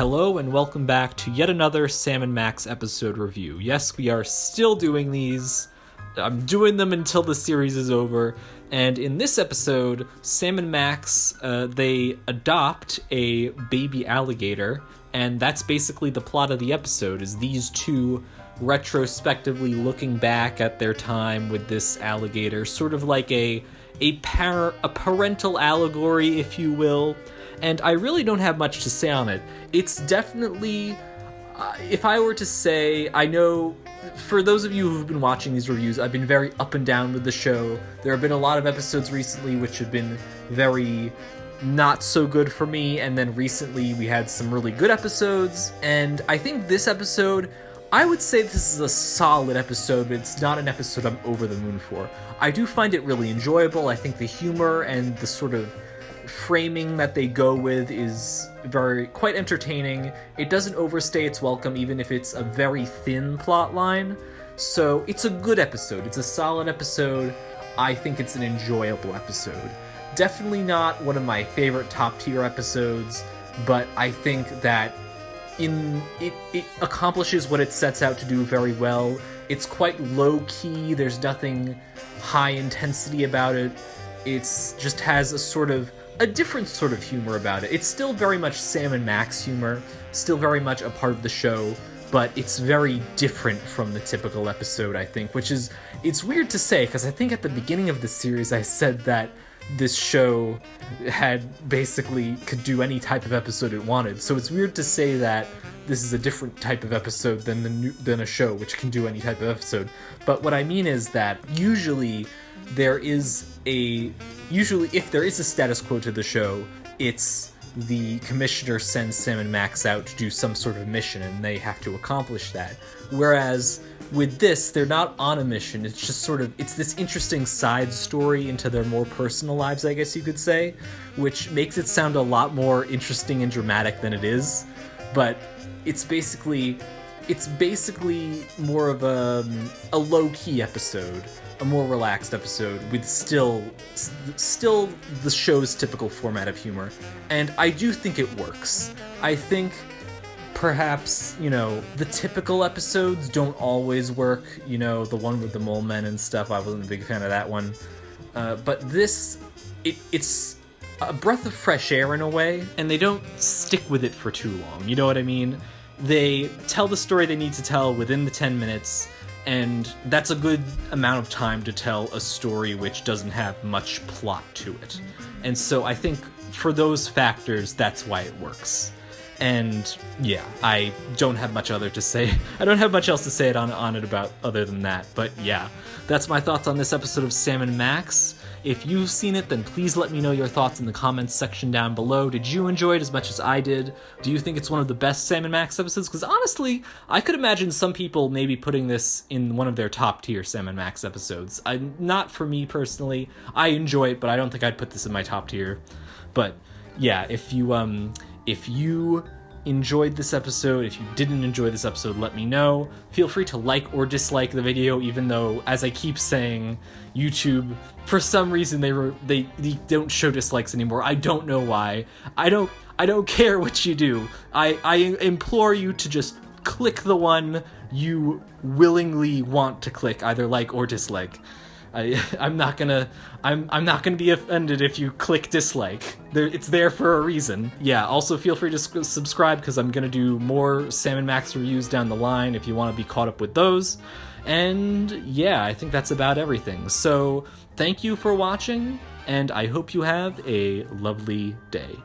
Hello and welcome back to yet another Sam and Max episode review. Yes, we are still doing these. I'm doing them until the series is over. And in this episode, Sam and Max, they adopt a baby alligator. And that's basically the plot of the episode, is these two retrospectively looking back at their time with this alligator. Sort of like a parental allegory, if you will. And I really don't have much to say on it. It's definitely, if I were to say, I know, for those of you who've been watching these reviews, I've been very up and down with the show. There have been a lot of episodes recently which have been very not so good for me, and then recently we had some really good episodes, and I think this episode, I would say this is a solid episode, but it's not an episode I'm over the moon for. I do find it really enjoyable. I think the humor and the sort of framing that they go with is quite entertaining. It doesn't overstay its welcome, even if it's a very thin plot line. So it's a good episode. It's a solid episode. I think it's an enjoyable episode. Definitely not one of my favorite top tier episodes, but I think that it accomplishes what it sets out to do very well. It's quite low key. There's nothing high intensity about it. It's just has a different sort of humor about it. It's still very much Sam and Max humor, still very much a part of the show, but it's very different from the typical episode, I think, it's weird to say, because I think at the beginning of the series I said that this show could do any type of episode it wanted, so it's weird to say that this is a different type of episode than a show which can do any type of episode. But what I mean is that usually if there is a status quo to the show, it's the commissioner sends Sam and Max out to do some sort of mission and they have to accomplish that. Whereas with this, they're not on a mission. It's just it's this interesting side story into their more personal lives, I guess you could say, which makes it sound a lot more interesting and dramatic than it is. But it's basically more of a low-key episode, a more relaxed episode with still the show's typical format of humor. And I do think it works. I think perhaps, the typical episodes don't always work. The one with the mole men and stuff, I wasn't a big fan of that one. But this, it's a breath of fresh air in a way, and they don't stick with it for too long. You know what I mean? They tell the story they need to tell within the 10 minutes, and that's a good amount of time to tell a story which doesn't have much plot to it. And so I think for those factors, that's why it works. And yeah, I don't have much else to say on it about other than that. But yeah, that's my thoughts on this episode of Sam and Max. If you've seen it, then please let me know your thoughts in the comments section down below. Did you enjoy it as much as I did? Do you think it's one of the best Sam and Max episodes? Because honestly, I could imagine some people maybe putting this in one of their top tier Sam and Max episodes. Not for me personally. I enjoy it, but I don't think I'd put this in my top tier. But yeah, if you enjoyed this episode, if you didn't enjoy this episode, let me know. Feel free to like or dislike the video, even though, as I keep saying, YouTube, for some reason, they don't show dislikes anymore. I don't know why. I don't care what you do. I implore you to just click the one you willingly want to click, either like or dislike. I'm not gonna be offended if you click dislike. It's there for a reason. Yeah, also feel free to subscribe, because I'm gonna do more Sam and Max reviews down the line if you want to be caught up with those. And yeah, I think that's about everything. So thank you for watching, and I hope you have a lovely day.